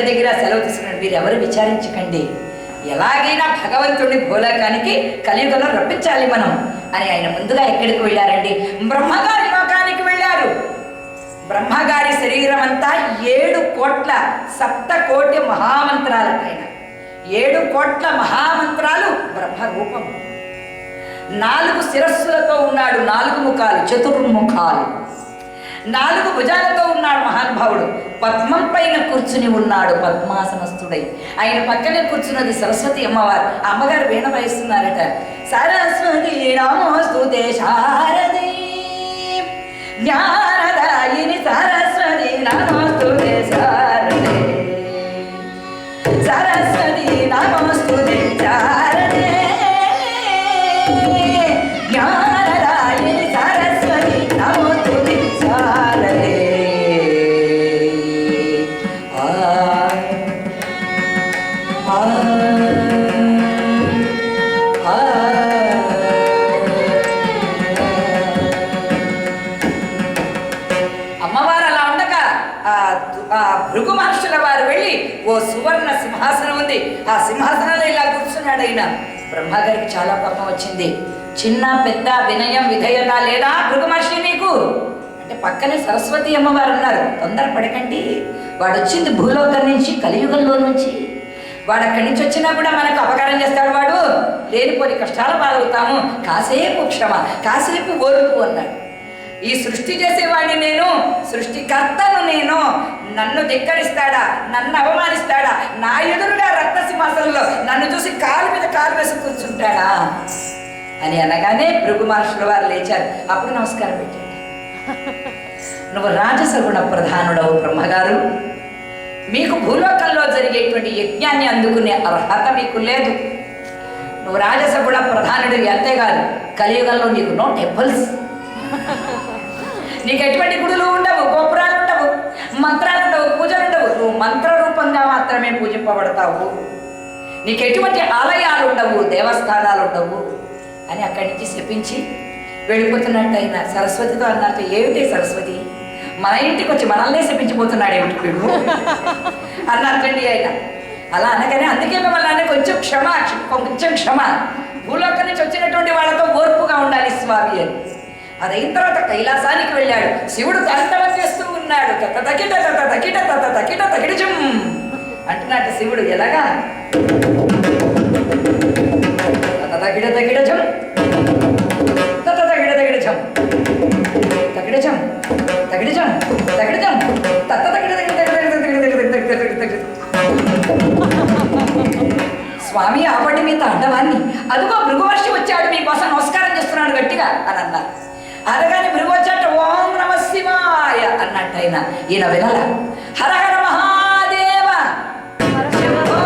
దగ్గర సెలవు తీసుకున్నాడు. వీరెవరు విచారించకండి, ఎలాగైనా భగవంతుడిని భూలోకానికి కలియుగంలో రప్పించాలి మనం అని ఆయన ముందుగా ఎక్కడికి వెళ్ళారండి? బ్రహ్మగారి లోకానికి వెళ్ళారు. బ్రహ్మగారి శరీరం అంతా 7 కోట్ల సప్తకోటి మహామంత్రాలకైన 7 కోట్ల మహామంత్రాలు బ్రహ్మరూపం. 4 శిరస్సులతో ఉన్నాడు, 4 ముఖాలు, చతుర్ముఖాలు, 4 భుజాలతో ఉన్నాడు మహానుభావుడు. పద్మం పైన కూర్చుని ఉన్నాడు పద్మాసనస్థుడై. ఆయన పక్కనే కూర్చున్నది సరస్వతి అమ్మవారు. అమ్మగారు వీణ వాయిస్తున్నారట. సరస్వతి నమోస్తుతే శారదే జ్ఞానదాయిని సరస్వతి నమోస్తుతే శారదే సరస్వతి నమోస్తుతే శారదే జ్ఞానదాయిని సరస్వతి నమోస్తుతే శారదే. అమ్మవారు అలా ఉండగా భృగు మహర్షుల వారు వెళ్ళి, ఓ సువర్ణ సింహాసనం ఉంది, ఆ సింహాసనంలో ఇలా కూర్చున్నాడు ఆయన. బ్రహ్మగారికి చాలా కోపం వచ్చింది. చిన్న పెద్ద వినయం విధేయత లేదా భృగు మహర్షి నీకు అంటే? పక్కనే సరస్వతి అమ్మవారు ఉన్నారు. తొందరపడకండి, వాడు వచ్చింది భూలోకం నుంచి, కలియుగంలో నుంచి. వాడు అక్కడి నుంచి వచ్చినా కూడా మనకు అపకారం చేస్తాడు. వాడు లేనిపోని కష్టాలు పాలవుతాము. కాసేపు క్షమ, కాసేపు ఓర్పు అన్నాడు. ఈ సృష్టి చేసేవాడిని నేను, సృష్టికర్తను నేను. నన్ను ధిక్కరిస్తాడా, నన్ను అవమానిస్తాడా, నా ఎదురుగా రత్న సింహాసనంలో నన్ను చూసి కాలు మీద కాలు వేసి కూర్చుంటాడా అని అనగానే భృగు మహర్షుల వారు లేచారు. అప్పుడు నమస్కారం పెట్టాడు. నువ్వు రాజసగుణ ప్రధానుడవు బ్రహ్మగారు. మీకు భూలోకంలో జరిగేటువంటి యజ్ఞాన్ని అందుకునే అర్హత మీకు లేదు. నువ్వు రాజసగుణ ప్రధానుడివి, అంతేకాదు కలియుగంలో నీకు నో టెంపుల్స్, నీకు ఎటువంటి గుడులు ఉండవు, గోపురాలు ఉండవు, మంత్రాలు ఉండవు, పూజలు ఉండవు. నువ్వు మంత్రరూపంగా మాత్రమే పూజింపబడతావు. నీకు ఎటువంటి ఆలయాలు ఉండవు, దేవస్థానాలు ఉండవు అని అక్కడి నుంచి శపించి వెళ్ళిపోతున్నట్టు ఆయన సరస్వతితో అన్నట్టు. ఏమిటి సరస్వతి, మన ఇంటికి వచ్చి మనల్నే శపించిపోతున్నాడు ఏమిటి వీడు అన్నట్టండి ఆయన. అలా అనగానే అందుకే మిమ్మల్ని కొంచెం క్షమ, కొంచెం క్షమ, భూలోకం నుంచి వచ్చినటువంటి వాళ్ళతో ఓర్పుగా ఉండాలి స్వామి అని. అదైన తర్వాత కైలాసానికి వెళ్ళాడు. శివుడు తాండవం చేస్తూ ఉన్నాడు. తకిట తకిట తకిట తకిటజం అంటున్నట్టు శివుడు. ఎలాగా? తకిట తకిటజం తకిట తకిటజం తకిటజం తకిటజం తకిటజం తకిట తకిట. స్వామి ఆపండి మీ తాండవాన్ని, అదిగో భృగువర్షి వచ్చాడు, మీకోసం నమస్కారం చేస్తున్నాడు గట్టిగా అని అన్నారు. అనగానే భృగు వచ్చాట. ఓం నమ శివాయ అన్నట్టు ఆయన. ఈయన వినాల. హర హర మహాదేవ శంభో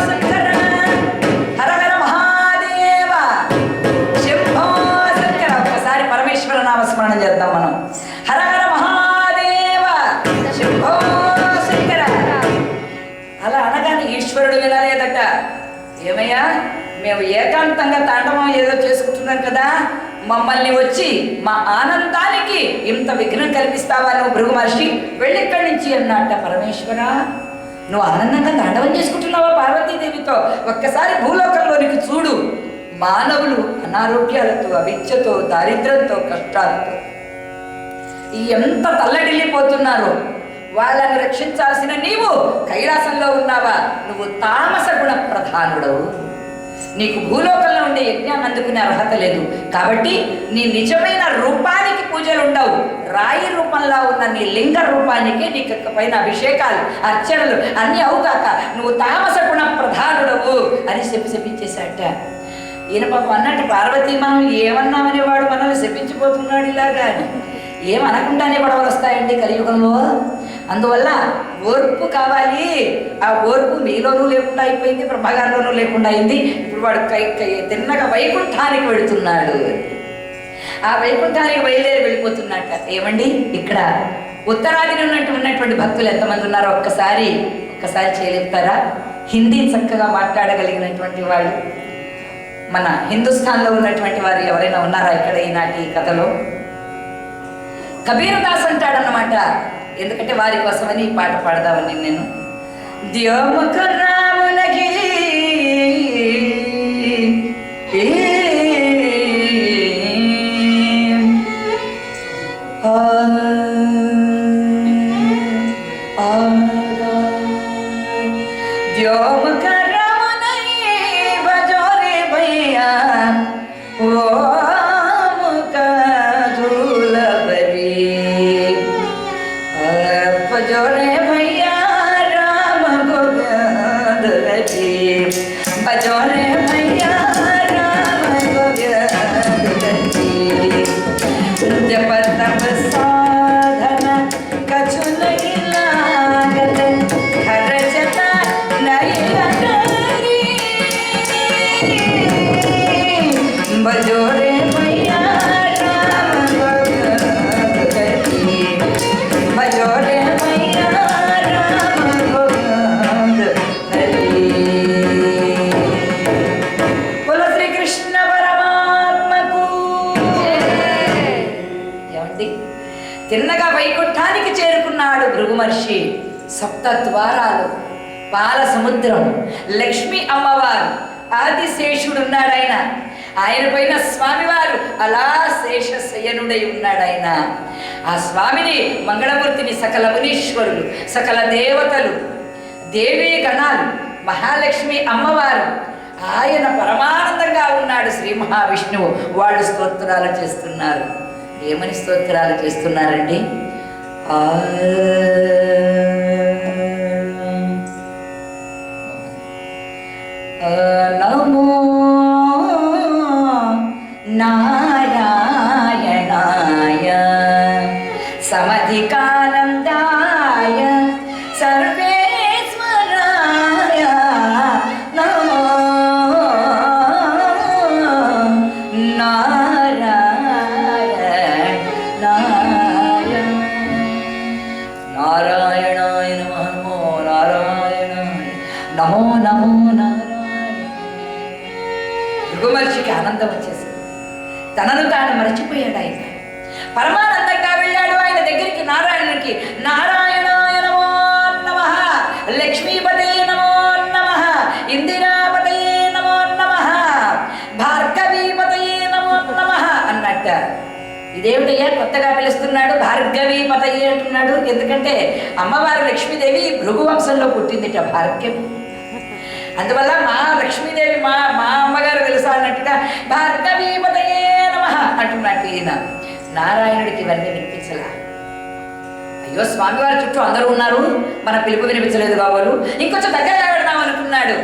శంకర, హర హర మహాదేవ శంభో శంకర. ఒక్కసారి పరమేశ్వర నామస్మరణ చేద్దాం మనం. హర హర మహాదేవ శంభో శంకర. అలా అనగానే ఈశ్వరుడు వినలేదట. ఏమయ్యా, మేము ఏకాంతంగా తాండవం ఏదో చేసుకుంటున్నాం కదా, మమ్మల్ని వచ్చి మా ఆనందానికి ఇంత విఘ్నం కల్పిస్తావా నువ్వు భృగు మహర్షి? వెళ్ళిక్కడి నుంచి అన్నట్ట. పరమేశ్వర, నువ్వు ఆనందంగా తాండవం చేసుకుంటున్నావా పార్వతీదేవితో? ఒక్కసారి భూలోకంలోనికి చూడు. మానవులు అనారోగ్యాలతో, అవిద్యతో, దారిద్ర్యంతో, కష్టాలతో ఎంత తల్లడిల్లిపోతున్నారో వాళ్ళని రక్షించాల్సిన నీవు కైలాసంలో ఉన్నావా? నువ్వు తామస గుణ ప్రధానుడవు. నీకు భూలోకంలో ఉండే యజ్ఞాన్ని అందుకునే అర్హత లేదు. కాబట్టి నీ నిజమైన రూపానికి పూజలు ఉండవు. రాయి రూపంలో ఉన్న నీ లింగ రూపానికే నీకు పైన అభిషేకాలు, అర్చనలు అన్నీ అవుగాక. నువ్వు తామస గుణ ప్రధానుడవు అని శపించేశాట. ఈయన పాపం అన్నట్టు పార్వతీ, మనం ఏమన్నామనేవాడు మనల్ని శపించిపోతున్నాడు ఇలాగా అని. ఏమనకుండానే గొడవలు వస్తాయండి కలియుగంలో. అందువల్ల ఓర్పు కావాలి. ఆ ఓర్పు మీలోనూ లేకుండా అయిపోయింది, బ్రహ్మగారిలోనూ లేకుండా అయింది. ఇప్పుడు వాడు తిన్నగా వైకుంఠానికి వెళుతున్నాడు. ఆ వైకుంఠానికి బయలుదేరి వెళ్ళిపోతున్నట్ట. ఏమండి, ఇక్కడ ఉత్తరాదిని ఉన్నటువంటి భక్తులు ఎంతమంది ఉన్నారో ఒక్కసారి చేయలేపుతారా? హిందీ చక్కగా మాట్లాడగలిగినటువంటి వాళ్ళు మన హిందుస్థాన్లో ఉన్నటువంటి వారు ఎవరైనా ఉన్నారా ఇక్కడ ఈనాటి కథలో? కబీర్ దాస్ అంటాడన్నమాట. ఎందుకంటే వారి కోసమని ఈ పాట పాడదామని నేను. ద్యోముఖ రామునకి ద్యోముఖ రామునై భజోరే భయ్యా ఓ ముఖ ధూలబరి భజోరే భయ్యా రామ గోవింద హరి భజోరే భయ్యా రామ గోవింద హరి जप तप साधन कछु नहीं लागत खर्च नहीं करी बजो रे भैया राम भगत की बजो रे भैया राम भगत हरी बोलो श्री कृष्ण परमात्मा को తిన్నగా వైకుంఠానికి చేరుకున్నాడు భృగు మహర్షి. సప్త ద్వారాలు, పాల సముద్రం, లక్ష్మీ అమ్మవారు, ఆదిశేషుడున్నాడు ఆయన పైన స్వామివారు అలా శేషశయనుడై ఉన్నాడు ఆయన. ఆ స్వామిని మంగళమూర్తిని సకల మునీశ్వరులు, సకల దేవతలు, దేవీ గణాలు, మహాలక్ష్మి అమ్మవారు, ఆయన పరమానందంగా ఉన్నాడు శ్రీ మహావిష్ణువు. వాళ్ళు స్తోత్రాలు చేస్తున్నారు. ఏమని స్తోత్రాలు చేస్తున్నారండి? నమో నారాయణాయ సమధికానందాయ సర్వేశ్వరాయ నమో నారాయణాయ నమో నారాయణాయ నమో నమో నారాయణ. భృగు మహర్షికి ఆనందం వచ్చేసింది. తనను తాను మరచిపోయాడు ఆయన. పరమానందంగా వెళ్ళాడు ఆయన దగ్గరికి, నారాయణునికి. నారాయణాయ నమో నమః, లక్ష్మీపతయే నమో నమః, ఇందిరాపతయే నమో నమః, భార్గవీపతయే నమో నమః అన్నట్ట. ఇదేమిటయ్యా కొత్తగా పిలుస్తున్నాడు, భార్గవీపతయే అంటున్నాడు? ఎందుకంటే అమ్మవారు లక్ష్మీదేవి భృగు వంశంలో పుట్టిందిట, భార్గవి. అందువల్ల మా లక్ష్మీదేవి మా అమ్మగారు తెలుసా అన్నట్టుగా భార్గవీపతయే నమః అంటున్నట్టు ఈయన. నారాయణుడికి ఇవన్నీ వినిపించలా. అయ్యో స్వామివారి చుట్టూ అందరూ ఉన్నారు, మన పిలుపు వినిపించలేదు కాబోలు, ఇంకొంచెం దగ్గరగా పెడదాం అనుకున్నాడు.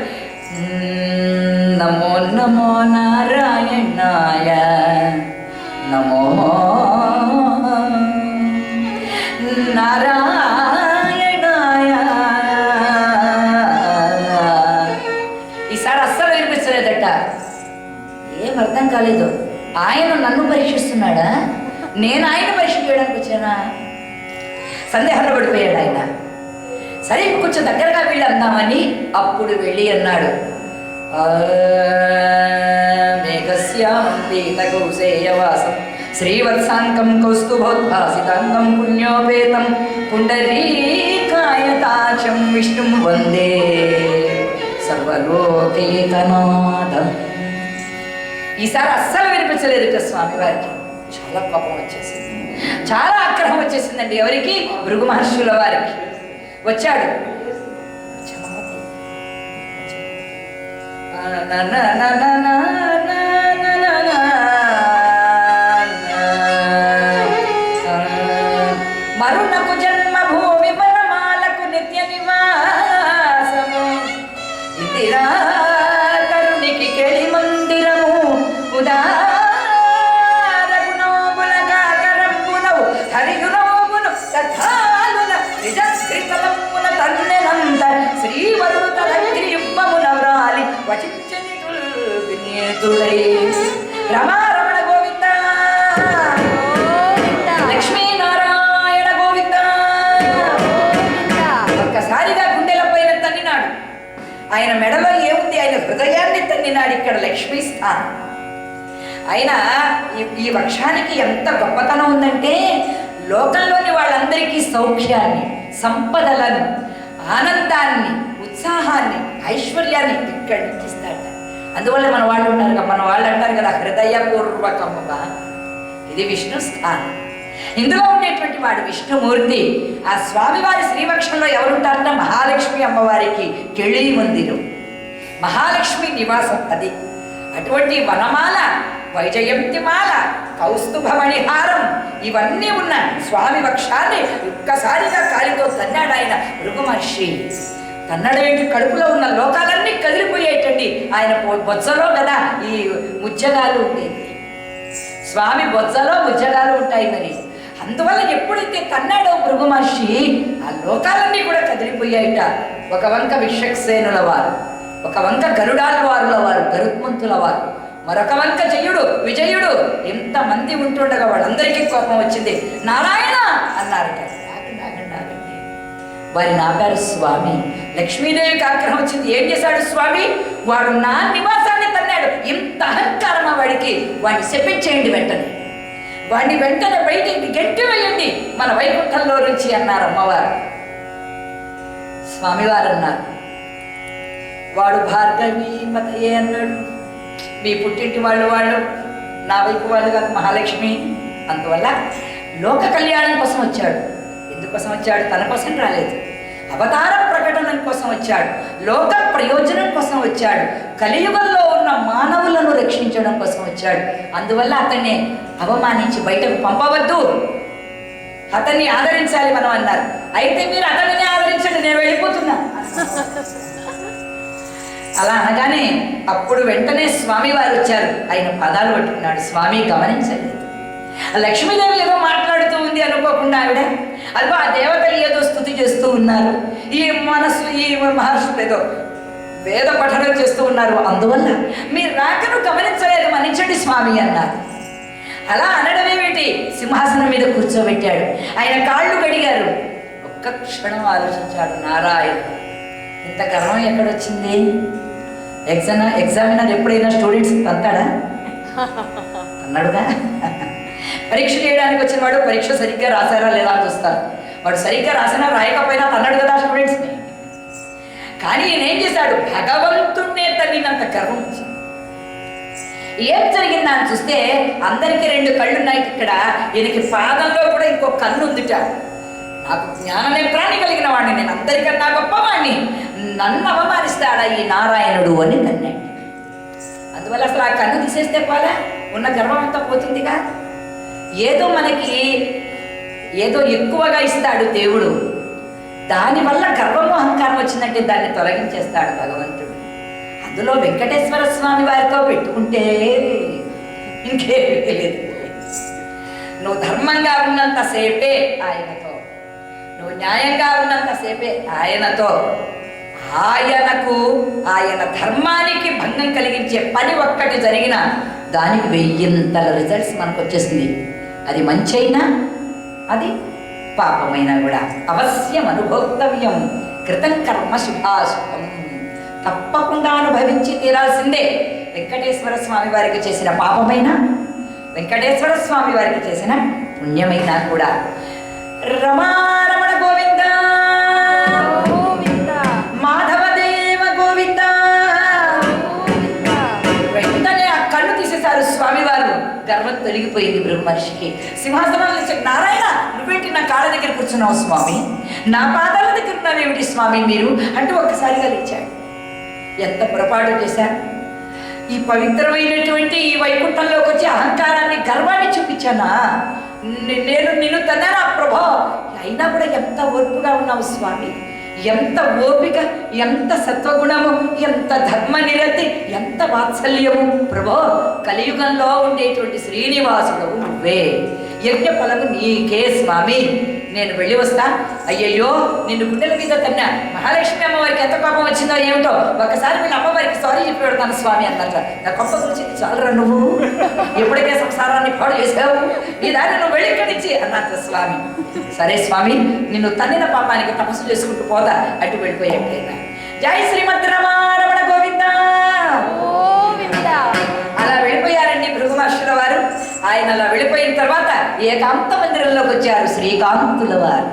నమో నమో నారాయణాయ నమో నారాయణాయ. ఈసారి అస్సలు వినిపించలేదట. ఏం అర్థం కాలేదు. ఆయన నన్ను పరీక్షిస్తున్నాడా, నేను ఆయన పరీక్ష చేయడానికి వచ్చానా? సందేహంలో పడిపోయాడు ఆయన. సరే కొంచెం దగ్గరగా వెళ్ళి అందామని అప్పుడు వెళ్ళి అన్నాడు. మేఘస్యామం పీతకౌసేయవాసం శ్రీవత్సాంకం కౌస్తుభోద్భాసితాంగం పుణ్యోపేతం పుండరీకాయతాక్షం విష్ణుం వందే సర్వలోకైకనాథం. ఈసారి అస్సలు వినిపించలేదుట స్వామివారికి. చాలా కోపం వచ్చేసింది, చాలా ఆగ్రహం వచ్చేసిందండి. ఎవరికి? భృగు మహర్షుల వారికి. వచ్చాడు. మరునకు జన్మభూమి వనమాలకు నిత్య నివాసము, ఇందిరా కరునికి కెళి మందిరము, ఉదారగుణోబులగాకరంబునవు హరిగుణోబును తథాలున నిజస్కృతలమున తన్నెనంత శ్రీవరుడు తలగ్రీయుబ్బమున వ్రాలి వచించనిటుల్ వినియతుడై. రమారమణ గోవింద, లక్ష్మీనారాయణ గోవింద. ఒక్కసారిగా గుండెల పైన తన్నినాడు. ఆయన మెడలో ఏముంది? ఆయన హృదయాన్ని తన్నినాడు. ఇక్కడ లక్ష్మీ స్థానం. అయినా ఈ వృక్షానికి ఎంత గొప్పతనం ఉందంటే, లోకంలోని వాళ్ళందరికీ సౌఖ్యాన్ని, సంపదలను, ఆనందాన్ని, కైవల్యాన్ని ఇక్కడి నుంచి ఇస్తాడట. అందువల్ల మన వాళ్ళు అంటారు కదా హృదయపూర్వకముగా ఇది విష్ణు స్థానం. ఇందులో ఉండేటువంటి వాడు విష్ణుమూర్తి. ఆ స్వామివారి శ్రీవక్షంలో ఎవరుంటారంట? మహాలక్ష్మి అమ్మవారికి కెళి మందిరం, మహాలక్ష్మి నివాసం అది. అటువంటి వనమాల, వైజయంతిమాల, కౌస్తుభమణిహారం ఇవన్నీ ఉన్న స్వామి వక్షాన్ని ఒక్కసారిగా కాలితో తన్నాడు ఆయన భృగు మహర్షి. తన్నడం ఏంటి? కడుపులో ఉన్న లోకాలన్నీ కదిలిపోయేటండి. ఆయన బొజ్జలో కదా ఈ ముజ్జగాలు ఉండేది. స్వామి బొజ్జలో ముజ్జగాలు ఉంటాయి. మరి అందువల్ల ఎప్పుడైతే తన్నాడో భృగు మహర్షి ఆ లోకాలన్నీ కూడా కదిలిపోయాయిట. ఒక వంక విశ్వక్సేనుల వారు, ఒక వంక గరుడాల్వారుల వారు, గరుత్మంతుల వారు, మరొక వంక జయుడు, విజయుడు, ఎంతమంది ఉంటుండగా వాళ్ళందరికీ కోపం వచ్చింది. నారాయణ అన్నారట. ఆగండి, వారిని ఆపారు స్వామి. లక్ష్మీదేవికి ఆగ్రహం వచ్చింది. ఏం చేశాడు స్వామి? వాడు నా నివాసాన్ని తన్నాడు. ఇంత అహంకారమా వాడికి? వాడిని శపించేయండి వెంటనే, వాడిని వెంటనే బయటికి గట్టి వేయండి మన వైకుంఠంలో నుంచి అన్నారు అమ్మవారు. స్వామివారు అన్నారు, వాడు భార్గవి పతయే అన్నాడు. మీ పుట్టింటి వాళ్ళు నా వైపు వాళ్ళు కాదు, మహాలక్ష్మి. అందువల్ల లోక కళ్యాణం కోసం వచ్చాడు. ఎందుకోసం వచ్చాడు? తన కోసం రాలేదు. అవతార ప్రకటన కోసం వచ్చాడు. లోక ప్రయోజనం కోసం వచ్చాడు. కలియుగంలో ఉన్న మానవులను రక్షించడం కోసం వచ్చాడు. అందువల్ల అతన్ని అవమానించి బయటకు పంపవద్దు, అతన్ని ఆదరించాలి మనం అన్నారు. అయితే మీరు అతన్ని ఆదరించండి, నేను వెళ్ళిపోతున్నా. అలా అనగానే అప్పుడు వెంటనే స్వామి వారు వచ్చారు. ఆయన పాదాలు పట్టుకున్నాడు. స్వామి గమనించలేదు. లక్ష్మీదేవి ఏదో మాట్లాడుతూ ఉంది అనుకోకుండా ఆవిడ అదిగో ఆ దేవతలు ఏదో స్తుతి చేస్తూ ఉన్నారు, ఈ మహర్షులు ఏదో వేద పఠనం చేస్తూ ఉన్నారు. అందువల్ల మీరు రాకను గమనించలేదు, మన్నించండి స్వామి అన్నారు. అలా అనడమేమిటి? సింహాసనం మీద కూర్చోబెట్టాడు. ఆయన కాళ్ళు గడిగారు. ఒక్క క్షణం ఆలోచించాడు. నారాయణ, ఇంత గర్వం ఎక్కడొచ్చింది? ఎగ్జామినర్ ఎప్పుడైనా స్టూడెంట్స్ తంతాడా? అన్నాడుగా. పరీక్ష చేయడానికి వచ్చిన వాడు పరీక్ష సరిగ్గా రాశారా లేదా అని చూస్తారు. వాడు సరిగ్గా రాసినా రాయకపోయినా తన్నాడు కదా స్టూడెంట్స్ని. కానీ ఈయన ఏం చేశాడు? భగవంతుణ్ణే తల్లినంత గర్వం వచ్చింది. ఏం జరిగిందా అని చూస్తే అందరికీ 2 కళ్ళున్నాయి. ఇక్కడ ఈయనకి పాదంలో కూడా ఇంకో కన్ను ఉందిట. నాకు జ్ఞాన నేత్రాన్ని కలిగిన వాడిని, నేను అందరికన్నా గొప్పవాడిని, నన్ను అవమానిస్తాడా ఈ నారాయణుడు అని తన్నాడు. అందువల్ల అసలు ఆ కన్ను తీసేస్తే పోలే, ఉన్న గర్వం అంతా పోతుందిగా. ఏదో మనకి ఏదో ఎక్కువగా ఇస్తాడు దేవుడు, దానివల్ల గర్వము అహంకారం వచ్చిందంటే దాన్ని తొలగించేస్తాడు భగవంతుడు. అందులో వెంకటేశ్వర స్వామి వారితో పెట్టుకుంటే ఇంకేమీ లేదు. నువ్వు ధర్మంగా ఉన్నంతసేపే ఆయనతో, నువ్వు న్యాయంగా ఉన్నంతసేపే ఆయనతో. ఆయన ధర్మానికి భంగం కలిగించే పని ఒక్కటి జరిగిన దానికి 1000 రిజల్ట్స్ మనకు వచ్చేసింది. అది మంచి అయినా అది పాపమైనా కూడా అవశ్యం అనుభోక్తవ్యం. కృతం కర్మ శుభాశుభం, తప్పకుండా అనుభవించి తీరాల్సిందే. వెంకటేశ్వర స్వామి వారికి చేసిన పాపమైనా, వెంకటేశ్వర స్వామి వారికి చేసిన పుణ్యమైనా కూడా. రమారమణ గోవింద గోవింద, మాధవదేవ గోవింద. వెంటనే ఆ కళ్ళు తీసేశారు స్వామివారు. గర్వం తొలగిపోయింది భృగు మహర్షికి. సింహాసనం నుంచి, నారాయణ నువ్వేంటి నా కాళ్ళ దగ్గర కూర్చున్నావు స్వామి, నా పాదాల దగ్గర ఉన్నావేమిటి స్వామి మీరు అంటూ ఒక్కసారిగా లేచాడు. ఎంత పొరపాటు చేశాను! ఈ పవిత్రమైనటువంటి ఈ వైకుంఠంలోకి వచ్చి అహంకారాన్ని, గర్వాన్ని చూపించానా? నేను నిన్ను తన్నానా ప్రభో? అయినా కూడా ఎంత ఓర్పుగా ఉన్నావు స్వామి, ఎంత ఓపిక, ఎంత సత్వగుణము, ఎంత ధర్మ నిరతి, ఎంత వాత్సల్యము ప్రభో. కలియుగంలో ఉండేటువంటి శ్రీనివాసుడు నువ్వే, యజ్ఞ ఫలము నీకే స్వామి. నేను వెళ్ళి వస్తా. అయ్యయ్యో నిన్ను గుండెల మీద తన్నా మహాలక్ష్మి అమ్మవారికి ఎంత కోపం వచ్చిందో ఏమిటో, ఒకసారి వీళ్ళ అమ్మవారికి సారీ చెప్పి పెడతాను స్వామి అన్నట్ట. నా కోపం గురించి చాలరా నువ్వు, ఎప్పటికే సంసారాన్ని పాడు చేసావు, నీ దాన్ని నువ్వు వెళ్ళి ఇక్కడి నుంచి అన్నట్టు స్వామి. సరే స్వామి, నిన్ను తన్నిన పాపానికి తపస్సు చేసుకుంటూ పోదా అటు వెళ్ళిపోయాడు. జై శ్రీమద్ రమారమణ గోవింద. అలా వెళ్ళిపోయారండి భృగు మహర్షుల వారు. ఆయన అలా వెళ్ళిపోయిన తర్వాత ఏకాంత మందిరంలోకి వచ్చారు శ్రీకాంతుల వారు.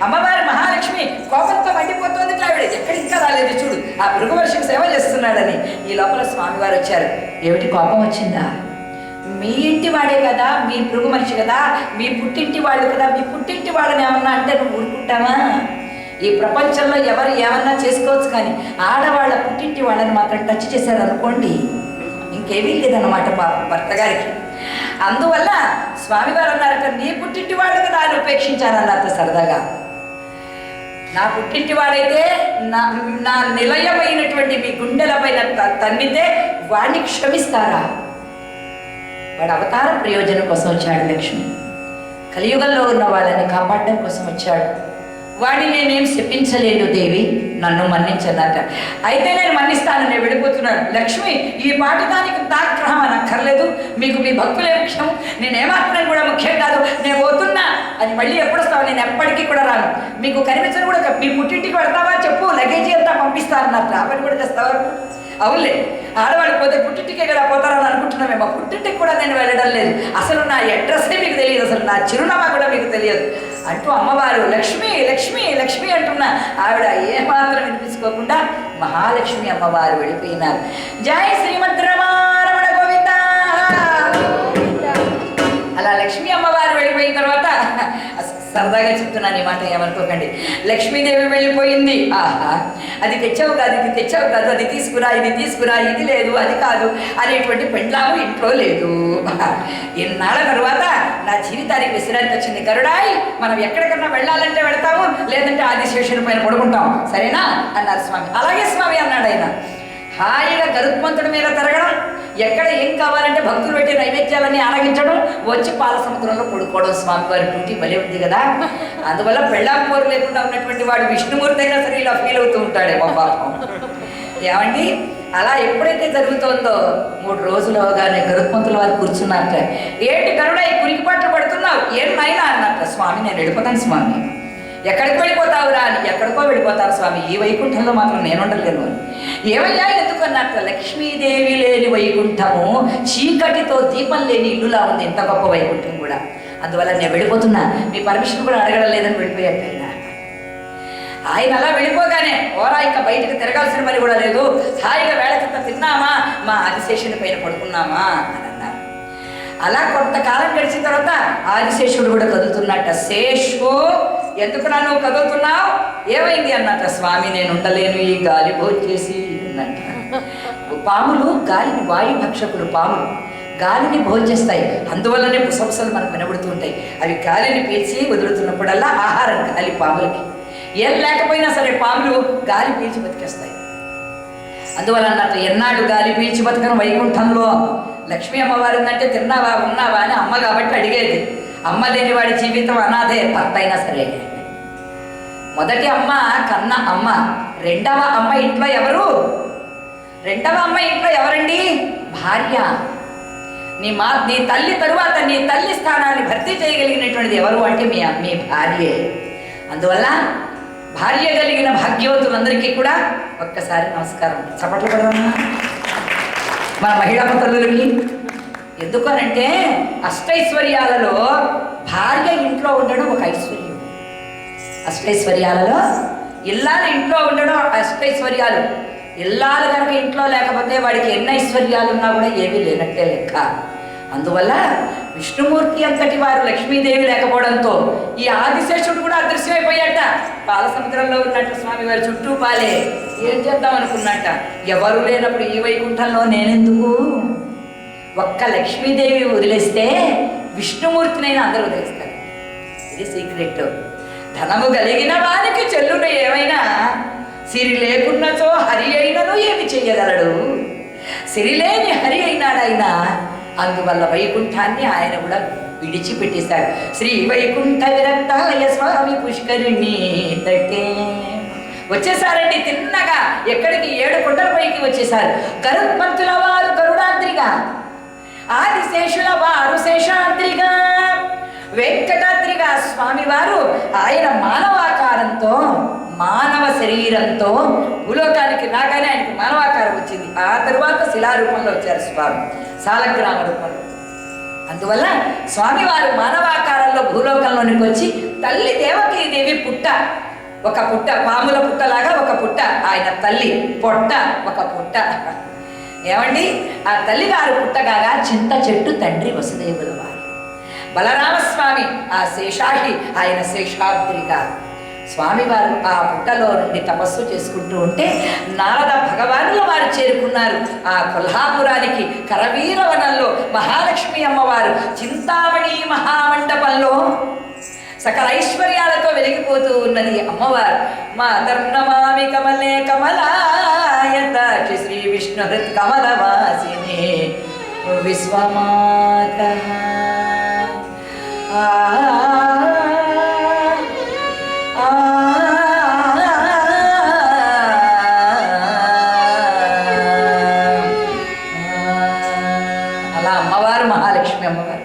అమ్మవారు మహాలక్ష్మి కోపంతో మండిపోతుంది. ఆవిడ ఎక్కడ ఇంకా రాలేదు చూడు, ఆ భృగువర్షికి సేవ చేస్తున్నాడని. ఈ లోపల స్వామివారు వచ్చారు. ఏమిటి కోపం వచ్చిందా? మీ ఇంటి వాడే కదా, మీ భృగు మనిషి కదా, మీ పుట్టింటి వాళ్ళు కదా, మీ పుట్టింటి వాళ్ళని ఏమన్నా అంటే నువ్వు ఊరుకుంటావా? ఈ ప్రపంచంలో ఎవరు ఏమన్నా చేసుకోవచ్చు, కానీ ఆడవాళ్ళ పుట్టింటి వాళ్ళని మాత్రం టచ్ చేశారనుకోండి ఇంకేమీ లేదన్నమాట భర్త గారికి. అందువల్ల స్వామివారు అన్నారట, నీ పుట్టింటి వాళ్ళు కదా ఆయన ఉపేక్షించానన్నారట సరదాగా. నా పుట్టింటి వాడైతే నా నిలయమైనటువంటి మీ గుండెలపైన తన్నితే వాడిని క్షమిస్తారా? వాడు అవతార ప్రయోజనం కోసం వచ్చాడు. లక్ష్మి కలియుగంలో ఉన్న వాళ్ళని కాపాడడం కోసం వచ్చాడు. వాడిని నేనేం శపించలేదు దేవి, నన్ను మన్నించన్నట. అయితే నేను మన్నిస్తాను, నేను వెళ్ళిపోతున్నాను. లక్ష్మి ఈ పాఠకానికి తాగ్రహం అని అక్కర్లేదు, మీకు మీ భక్తులే ముఖ్యం, నేనేమాత్రం కూడా ముఖ్యం కాదు, నేను పోతున్నా అని. మళ్ళీ ఎప్పుడు వస్తావు? నేను ఎప్పటికీ కూడా రాను, మీకు కనిపించను కూడా. మీ పుట్టింటికి వెళ్తావా చెప్పు, లగేజీ అంతా పంపిస్తాను అన్నట్టు. రాబడి కూడా తెస్తావా? అవునులే, ఆడవాళ్ళు పోతే పుట్టింటికే కదా పోతారని అనుకుంటున్నామేమో. పుట్టింటికి కూడా నేను వెళ్ళడం లేదు, అసలు నా అడ్రస్సే మీకు తెలియదు, అసలు నా చిరునామా కూడా మీకు తెలియదు అంటూ అమ్మవారు లక్ష్మి లక్ష్మి లక్ష్మి అంటున్న ఆవిడ ఏమాత్రం వినిపించుకోకుండా మహాలక్ష్మి అమ్మవారు వెళ్ళిపోయినారు. జై శ్రీమద్రమారమణ గోవింద. అలా లక్ష్మీ అమ్మవారు వెళ్ళిపోయిన తర్వాత సరదాగా చెప్తున్నాను, ఈ మాట ఏమనుకోకండి. లక్ష్మీదేవి వెళ్ళిపోయింది. ఆహా, అది తెచ్చావు కాదు, ఇది తెచ్చావు కాదు, అది తీసుకురా, ఇది తీసుకురా, ఇది లేదు, అది కాదు అనేటువంటి పెండ్లాము ఇంట్లో లేదు. ఇన్నాళ్ళ తరువాత నా జీవితానికి విశ్రాంతి వచ్చింది. గరుడాయ్, మనం ఎక్కడికన్నా వెళ్ళాలంటే వెళ్తాము, లేదంటే ఆదిశేషుని పైన పడుకుంటాం, సరేనా అన్నారు స్వామి. అలాగే స్వామి అన్నాడు ఆయన. హాయిగా గరుత్మంతుడి మీద తిరగడం, ఎక్కడ ఏం కావాలంటే భక్తులు పెట్టి నైవేద్యాలన్నీ ఆరగించడం, వచ్చి పాల సముద్రంలో పడుకోవడం. స్వామివారి డ్యూటీ భలే ఉంది కదా. అందువల్ల పెళ్ళాంపోరు లేకుండా ఉన్నటువంటి వాడు విష్ణుమూర్తి అయినా సరే ఇలా ఫీల్ అవుతూ ఉంటాడేమో పాపం. ఏమండి, అలా ఎప్పుడైతే జరుగుతోందో 3 రోజులుగానే గరుత్మంతుల వారు కూర్చున్నారట. ఏంటి గరుడ ఈ కురికిపాట్లు పడుతున్నావు? ఏం నాయనా అన్నట్ట. స్వామి నేను వెళ్ళిపోతాను స్వామి. ఎక్కడికి వెళ్ళిపోతావురా అని. ఎక్కడికో వెళ్ళిపోతాను స్వామి, ఈ వైకుంఠంలో మాత్రం నేను ఉండలేను అని. ఏమయ్యా ఎందుకు అన్నట్టు. లక్ష్మీదేవి లేని వైకుంఠము చీకటితో దీపం లేని ఇల్లులా ఉంది, ఎంత గొప్ప వైకుంఠం కూడా. అందువల్ల నేను వెళ్ళిపోతున్నా, మీ పర్మిషన్ కూడా అడగడం లేదని వెళ్ళిపోయాడు ఆయన. ఆయన అలా వెళ్ళిపోగానే ఓరా ఇంకా బయటకు తిరగాల్సిన పని కూడా లేదు, హాయిగా వేళకింత తిన్నామా, మా ఆదిశేషుని పైన పడుకున్నామా అని అన్నారు. అలా కొంతకాలం గడిచిన తర్వాత ఆదిశేషుడు కూడా కదులుతున్నట్ట. శేషు ఎందుకు నన్ను కదులుతున్నావు, ఏమైంది అన్నట్ట. స్వామి నేను ఉండలేను, ఈ గాలి భోంచేసి అన్నట్ట. పాములు గాలిని, వాయుభక్షకులు పాములు గాలిని భోంచేస్తాయి, అందువల్లనే పుసపుసలు మనకు వినబడుతూ ఉంటాయి. అవి గాలిని పీల్చి వదులుతున్నప్పుడల్లా ఆహారం గాలి పాములకి. ఏం లేకపోయినా సరే పాములు గాలి పీల్చి బతికేస్తాయి. అందువల్ల అన్నట్టు ఎన్నాడు గాలి పీల్చి బతకను వైకుంఠంలో. లక్ష్మీ అమ్మవారు ఉందంటే తిన్నావా ఉన్నావా అని అమ్మ కాబట్టి అడిగేది. అమ్మ లేని వాడి జీవితం అనాథే, భర్త అయినా సరే. మొదటి అమ్మ కన్న అమ్మ, రెండవ అమ్మ ఇంట్లో ఎవరు? రెండవ అమ్మ ఇంట్లో ఎవరండి? భార్య. నీ తల్లి తరువాత నీ తల్లి స్థానాన్ని భర్తీ చేయగలిగినటువంటిది ఎవరు అంటే మీ భార్యే. అందువల్ల భార్య కలిగిన భాగ్యవంతులందరికీ కూడా ఒక్కసారి నమస్కారం, చప్పట్లు పడదామా మన మహిళా తల్లులకి. ఎందుకనంటే అష్టైశ్వర్యాలలో భార్య ఇంట్లో ఉండడం ఒక ఐశ్వర్యం. అష్టైశ్వర్యాలలో ఇల్లాలు ఇంట్లో ఉండడం అష్టైశ్వర్యాలు. ఇల్లాలు కనుక ఇంట్లో లేకపోతే వాడికి ఎన్ని ఐశ్వర్యాలు ఉన్నా కూడా ఏమీ లేనట్టే లెక్క. అందువల్ల విష్ణుమూర్తి అంతటి వారు లక్ష్మీదేవి లేకపోవడంతో ఈ ఆదిశేషుడు కూడా అదృశ్యమైపోయాట. పాల సముద్రంలో ఉన్నట్టు స్వామివారి చుట్టూ పాలే. ఏం చేద్దాం అనుకున్నట్ట. ఎవరు లేనప్పుడు ఈ వైకుంఠంలో నేనెందుకు? ఒక్క లక్ష్మీదేవి వదిలేస్తే విష్ణుమూర్తినైనా అందరూ వదిలేస్తారు. ఇది సీక్రెట్. ధనము కలిగిన వారికి చెల్లును ఏమైనా, సిరి లేకున్నచో హరి అయినను ఏమి చెయ్యగలడు. సిరిలేని హరి అయినాడైనా. అందువల్ల వైకుంఠాన్ని ఆయన కూడా విడిచిపెట్టేశాడు. శ్రీ వైకుంఠ విరక్తాయ స్వామి పుష్కరిణి తటే వచ్చేసారండి. తిన్నగా ఎక్కడికి 7 కొండల పైకి వచ్చేసారు. గరుత్మంతుల వారు గరుడాద్రిగా, ఆదిశేషుల వారు శేషాద్రిగా, వెంకటాద్రిగా స్వామివారు ఆయన మానవాకారంతో, మానవ శరీరంతో భూలోకానికి రాగానే ఆయనకి మానవాకారం వచ్చింది. ఆ తరువాత శిలారూపంలో వచ్చారు స్వామి, సాలగ్రామ రూపంలో. అందువల్ల స్వామివారు మానవాకారంలో భూలోకంలోనికి వచ్చి తల్లి దేవకీదేవి పుట్ట ఒక పుట్ట, పాముల పుట్టలాగా ఒక పుట్ట ఆయన తల్లి, పొట్ట ఒక పుట్ట. ఏమండి, ఆ తల్లిగారు పుట్టగాగా చింత చెట్టు తండ్రి వసుదేవుల వారు, బలరామస్వామి ఆ శేషాహి, ఆయన శేషాద్రిగా స్వామివారు ఆ పుట్టలో నుండి తపస్సు చేసుకుంటూ ఉంటే నారద భగవానుల వారు చేరుకున్నారు ఆ కొల్హాపురానికి. కరవీరవనంలో మహాలక్ష్మి అమ్మవారు చింతామణి మహామండపంలో సకల ఐశ్వర్యాలతో వెలిగిపోతూ ఉన్నది అమ్మవారు. మాతర్నమామి కమలే కమలాయత శ్రీ విష్ణుహృత్ కమలవాసిని విశ్వమాత. అలా అమ్మవారు మహాలక్ష్మి అమ్మవారు.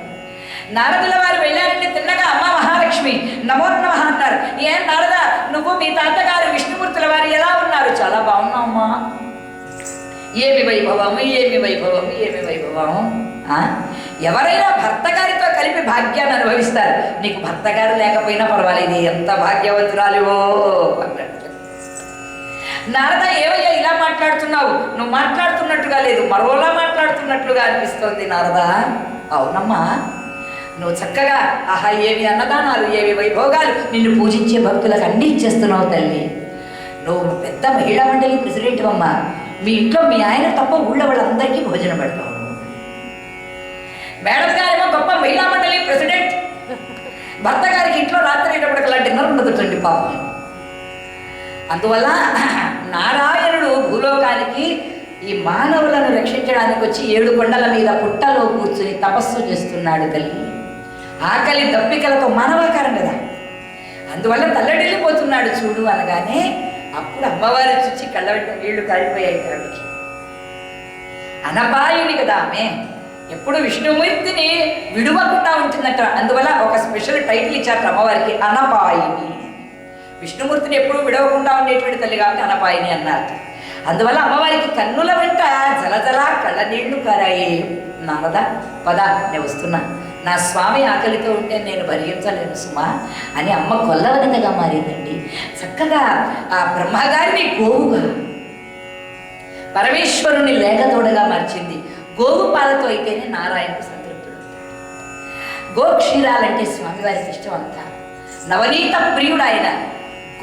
నారదుల వారు వెళ్ళారంటే తిన్నగా అమ్మ మహాలక్ష్మి నమో నమః అన్నారు. ఏం నారద, నువ్వు మీ తాతగారు విష్ణుమూర్తుల వారు ఎలా ఉన్నారు? చాలా బాగున్నావు అమ్మా. ఏమి వైభవము, ఏమి వైభవము, ఏమి వైభవము. ఎవరైనా భర్త గారితో కలిపి భాగ్యాన్ని అనుభవిస్తారు. నీకు భర్త గారు లేకపోయినా పర్వాలేదు, ఎంత భాగ్యవంతురాలివో అన్నాడు. నారద, ఏవయ్యా ఇలా మాట్లాడుతున్నావు? నువ్వు మాట్లాడుతున్నట్టుగా లేదు, మరోలా మాట్లాడుతున్నట్లుగా అనిపిస్తోంది నారద. అవునమ్మా, నువ్వు చక్కగా ఆహా ఏవి అన్నదానాలు, ఏవి వైభోగాలు, నిన్ను పూజించే భక్తులకు అన్నీ ఇచ్చేస్తున్నావు తల్లి. నువ్వు పెద్ద మహిళా మండలి ప్రెసిడెంట్ అమ్మ. మీ ఇంట్లో మీ ఆయన తప్ప ఊళ్ళో వాళ్ళందరికీ భోజనం పెడతావు. మేడం గారేమో గొప్ప మహిళా మండలి ప్రెసిడెంట్, భర్త గారికి ఇంట్లో రాత్రి అయ్యేటప్పటికల్లా డిన్నర్ ఉండదుటండి పాపం. అందువల్ల నారాయణుడు భూలోకానికి ఈ మానవులను రక్షించడానికి వచ్చి 7 కొండల మీద పుట్టలో కూర్చుని తపస్సు చేస్తున్నాడు తల్లి. ఆకలి దప్పికలతో మానవాకారం కదా, అందువల్ల తల్లడిల్లిపోతున్నాడు చూడు అనగానే అప్పుడు అమ్మవారి చూచి కళ్ళ వెంట నీళ్లు కారిపోయాయి ఆవిడికి. అనపాయుని కదా ఆమె, ఎప్పుడు విష్ణుమూర్తిని విడువకుండా ఉంటుందట. అందువల్ల ఒక స్పెషల్ టైటిల్ ఇచ్చారు అమ్మవారికి, అనపాయిని. విష్ణుమూర్తిని ఎప్పుడు విడవకుండా ఉండేటువంటి తల్లి కాబట్టి అనపాయిని అన్నారు. అందువల్ల అమ్మవారికి కన్నుల వెంట జలజల కళ్ళ నీళ్లు కారాయి. నారద పద, నేను వస్తున్నా, నా స్వామి ఆకలితో ఉంటే నేను భరించలేను సుమా అని అమ్మ కొల్లవనితగా మారిందండి. చక్కగా ఆ బ్రహ్మగారిని గోవుగా, పరమేశ్వరుని లేకతోడగా మార్చింది. గోవు పాలతో అయితేనే నారాయణుడు సంతృప్తుడు. గోక్షీరాలంటే స్వామివారికి ఇష్టం అంతా. నవనీత ప్రియుడు ఆయన.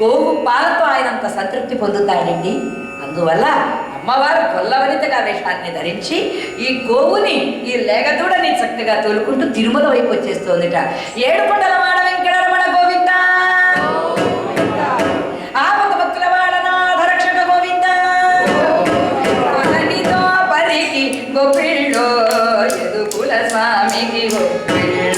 గోవు పాలతో ఆయన అంత సంతృప్తి పొందుతాడండి. అందువల్ల అమ్మవారు కొల్లవనితగా వేషాన్ని ధరించి ఈ గోవుని, ఈ లేగదూడని చక్కగా తోలుకుంటూ తిరుమల వైపు వచ్చేస్తోందిట. 7 కొండల వాడ వెంకటరమణ గోవింద, ఆపద భక్తుల వాడ నాథ రక్షక గోవింద, కొలనితో పరికి గోపిళ్ళో ఎదుకుల స్వామికి గోపిళ్ళో.